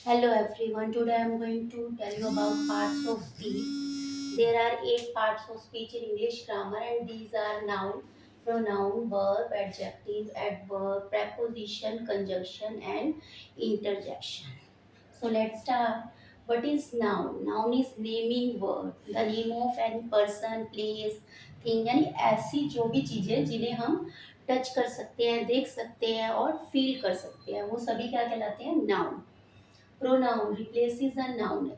Hello everyone. Today I am going to tell you about parts of speech. There are 8 parts of speech in English grammar, and these are noun, pronoun, verb, adjective, adverb, preposition, conjunction, and interjection. So let's start. What is noun? Noun is naming word, the name of any person, place, thing, यानी ऐसी जो भी चीजें जिन्हें हम touch कर सकते हैं, देख सकते हैं और फील कर सकते हैं, वो सभी क्या कहलाते हैं? Noun. Pronoun replaces a noun.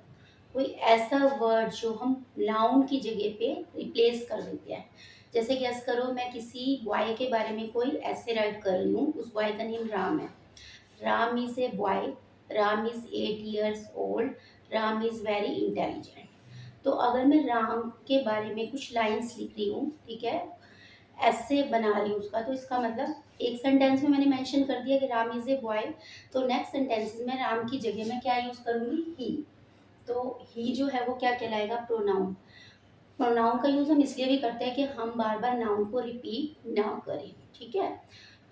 कोई ऐसा वर्ड जो हम नाउन की जगह पे रिप्लेस कर देते हैं. जैसे गैस करो, मैं किसी बॉय के बारे में कोई ऐसे राइट कर रही हूँ. उस बॉय का नेम राम है. Ram is a boy. Ram is 8 years old. Ram is very intelligent. तो अगर मैं राम के बारे में कुछ लाइंस लिख रही हूँ, ठीक है, ऐसे बना रही हूँ उसका, तो इसका मतलब एक सेंटेंस में मैंने मेंशन कर दिया कि राम इज ए बॉय. तो नेक्स्ट सेंटेंस में राम की जगह मैं क्या यूज करूंगी? ही. तो ही जो है वो क्या कहलाएगा? प्रोनाउन. प्रोनाउन का यूज हम इसलिए भी करते हैं कि हम बार बार नाउन को रिपीट ना करें. ठीक है.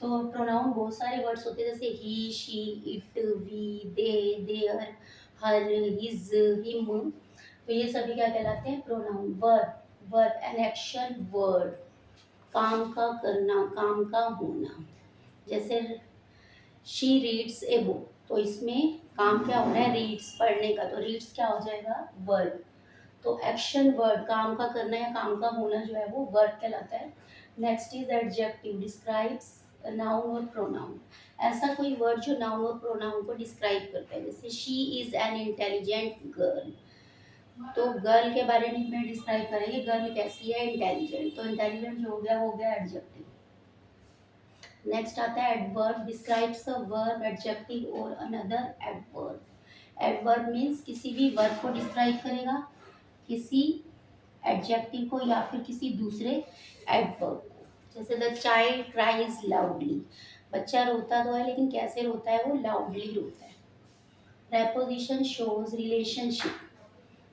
तो प्रोनाउन बहुत सारे वर्ड्स होते हैं, जैसे he, she, it, we, they, there, her, his, him. तो ये सभी क्या कहलाते हैं? Pronoun. Verb. Verb an action word. काम का करना, काम का होना. जैसे शी रीड्स ए बुक, तो इसमें काम क्या हो रहा है? रीड्स, पढ़ने का. तो रीड्स क्या हो जाएगा? वर्ब. तो एक्शन वर्ड, काम का करना या काम का होना जो है वो वर्ब कहलाता है. Next is adjective. Describes noun और प्रोनाउन. ऐसा कोई वर्ड जो नाउन और प्रोनाउन को डिस्क्राइब करता है. जैसे she is an intelligent girl. तो गर्ल के बारे में डिस्क्राइब करेंगे, गर्ल कैसी है? इंटेलिजेंट. तो इंटेलिजेंट जो हो गया एडजेक्टिव. नेक्स्ट आता है adverb. Describes a verb, adjective और अनदर एडवर्ब. एडवर्ब मीन्स किसी भी वर्ब को डिस्क्राइब करेगा, किसी एडजेक्टिव को या फिर किसी दूसरे एडवर्ब को. जैसे द चाइल्ड क्राइज लाउडली. बच्चा रोता तो है, लेकिन कैसे रोता है? वो लाउडली रोता है. Preposition shows relationship.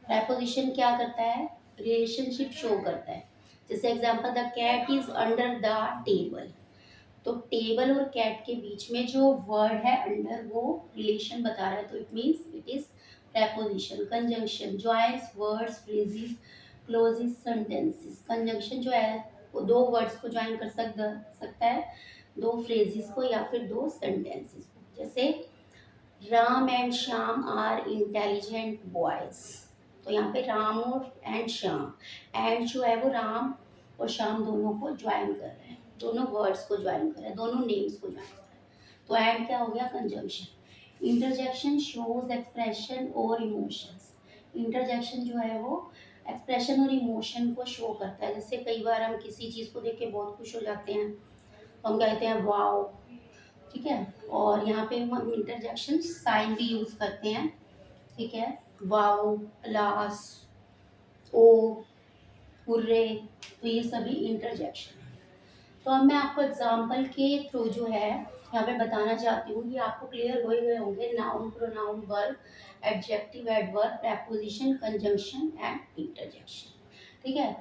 प्रेपोजिशन क्या करता है? रिलेशनशिप शो करता है. जैसे example, the cat is under the table. तो टेबल और कैट के बीच में जो वर्ड है अंडर, वो रिलेशन बता रहा है. तो it means it is preposition. Conjunction joins words, phrases, clauses sentences. Conjunction जो है वो दो वर्ड्स को ज्वाइन कर सकता है, दो फ्रेजेस को या फिर दो सेंटेंसेस को. जैसे Ram and Shyam are intelligent boys. तो यहाँ पे राम और एंड श्याम, एंड जो है वो राम और श्याम दोनों को ज्वाइन कर रहे हैं, दोनों वर्ड्स को ज्वाइन कर रहे हैं, दोनों नेम्स को ज्वाइन कर रहे हैं. तो एंड क्या हो गया? कंजंक्शन. इंटरजेक्शन शोज एक्सप्रेशन और इमोशंस. इंटरजेक्शन जो है वो एक्सप्रेशन और इमोशन को शो करता है. जैसे कई बार हम किसी चीज़ को देख के बहुत खुश हो जाते हैं, तो हम कहते हैं वाओ. ठीक है. और यहाँ पे हम इंटरजेक्शन साइन भी यूज करते हैं. ठीक है. वाओ, क्लास, ओ, हुर्रे. तो ये सभी इंटरजेक्शन है. तो अब मैं आपको एग्जांपल के थ्रू जो है यहाँ पे बताना चाहती हूँ कि आपको क्लियर हो ही गए होंगे. Noun, pronoun, verb, adjective, adverb, preposition, conjunction and interjection. ठीक है.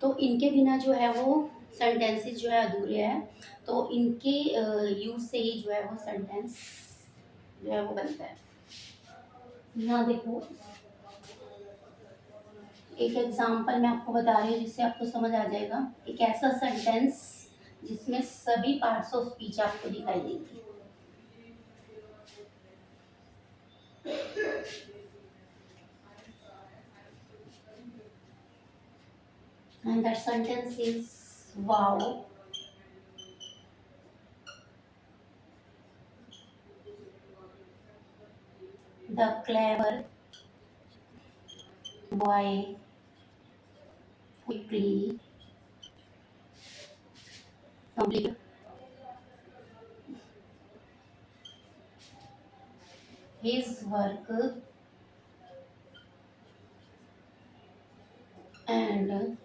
तो इनके बिना जो है वो सेंटेंसेस जो है अधूरे हैं. तो इनके यूज से ही जो है वो सेंटेंस जो है वो बनता है. यहाँ देखो, एक एग्जांपल मैं आपको बता रही हूँ जिससे आपको समझ आ जाएगा. एक ऐसा सेंटेंस जिसमें सभी पार्ट्स ऑफ स्पीच आपको दिखाई देंगी. And that sentence is wow. The clever boy quickly completed his work and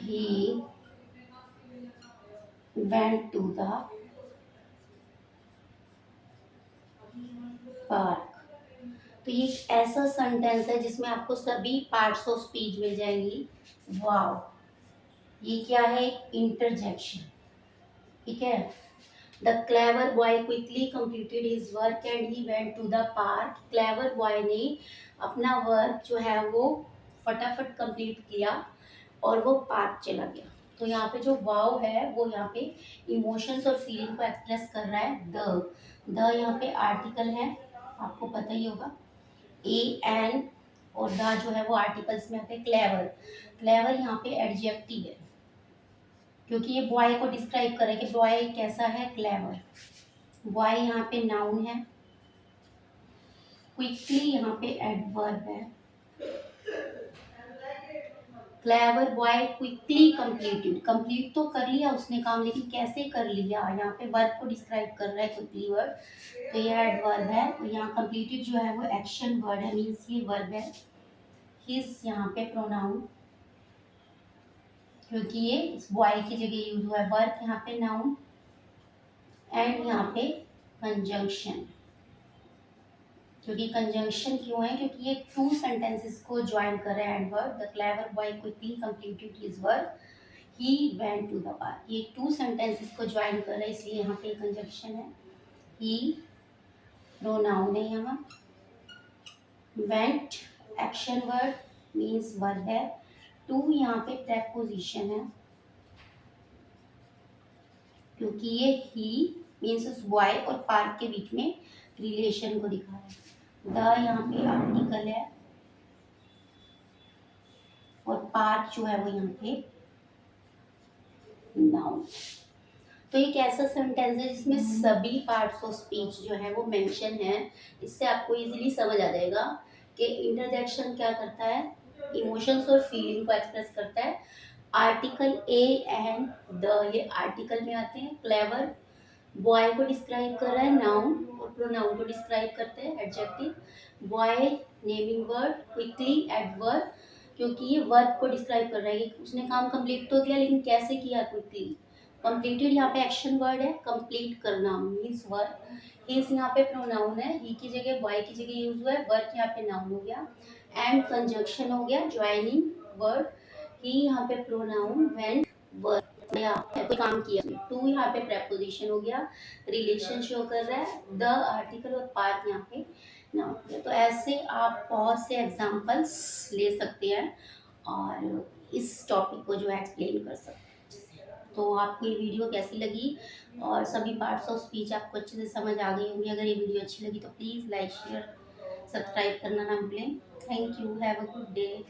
he went to the park. तो ये एक ऐसा सेंटेंस है जिसमें आपको सभी पार्ट्स ऑफ स्पीच मिल जाएंगी. वाओ. ये क्या है? इंटरजेक्शन. ठीक है. The clever boy quickly completed his work and he went to the park. Clever boy ने अपना वर्क जो है वो फटाफट कंप्लीट किया और वो पार्क चला गया। तो यहाँ पे जो वाव है वो यहाँ पे इमोशंस और फीलिंग को एक्सप्रेस कर रहा है। द यहाँ पे आर्टिकल है, आपको पता ही होगा, ए एन, और द जो है वो आर्टिकल्स में आते हैं। क्लेवर, क्लेवर यहाँ पे एडजेक्टिव है क्योंकि ये बॉय को डिस्क्राइब करे कि बॉय कैसा है, क्लेवर। बॉय यहाँ पे नाउन है। क्विकली यहाँ पे एडवर्ब है। Clever boy quickly completed, complete तो कर लिया उसने काम, लेकिन कैसे कर लिया, यहाँ पे वर्ब को डिस्क्राइब कर रहा है क्विकली वर्ब, तो ये एडवर्ब है। और यहाँ कंप्लीटेड जो है वो एक्शन वर्ड है, मीन्स ये वर्ब है। हिज यहाँ पे प्रोनाउन, क्योंकि ये इस बॉय की जगह यूज हुआ है। वर्ब यहाँ पे नाउन एंड यहाँ पे कंजंक्शन, क्योंकि कंजंक्शन क्यों है, क्योंकि ये टू सेंटेंसेस को ज्वाइन कर रहा है adverb. The clever boy quickly completed his work, he went to the park, ये टू सेंटेंसेस को ज्वाइन कर रहा है, इसलिए यहाँ पे कंजंक्शन है। ही प्रोनाउन है यहाँ, went action word means verb है, टू यहाँ पे प्रेपोजिशन है, क्योंकि ये ही मीन्स उस बॉय और पार्क के बीच में रिलेशन को दिखा रहा है। द यहाँ पे आर्टिकल है और पार्क जो है वो यहाँ पे नाउन। तो एक ऐसा सेंटेंस है जिसमें सभी पार्ट्स ऑफ स्पीच जो है वो मेंशन है। इससे आपको इजीली समझ आ जाएगा कि इंटरजेक्शन क्या करता है, इमोशंस और फीलिंग को एक्सप्रेस करता है। आर्टिकल ए एंड द, ये आर्टिकल में आते हैं। क्लेवर बॉय को डिस्क्राइब कर रहा है, नाउन, और प्रोनाउन को डिस्क्राइब करते हैं, adjective. Boy naming word, quickly adverb, क्योंकि ये वर्ब को डिस्क्राइब कर रहा है, उसने काम कंप्लीट तो किया लेकिन कैसे किया, क्विकली। कंप्लीटेड यहाँ पे एक्शन वर्ड है, कंप्लीट करना मीन्स वर्ब। हिज यहाँ पे प्रोनाउन है, ही की जगह बॉय की जगह यूज हुआ है, वर्ब यहाँ पे नाउन हो गया, एंड कंजंक्शन हो गया, ज्वाइनिंग वर्ड। ही यहाँ पे प्रोनाउन, वेंट वर्ब या कोई काम किया। टू यहाँ पे प्रेपोजिशन हो गया, रिलेशन शो कर रहा है। द आर्टिकल और पार्क यहाँ पे नाउन। तो ऐसे आप बहुत से एग्जांपल्स ले सकते हैं और इस टॉपिक को जो है एक्सप्लेन कर सकते हैं। तो आपको ये वीडियो कैसी लगी और सभी पार्ट्स ऑफ स्पीच आपको अच्छे से समझ आ गई होंगी। अगर ये वीडियो अच्छी लगी तो प्लीज़ लाइक शेयर सब्सक्राइब करना ना भूलें। Thank you, have a good day.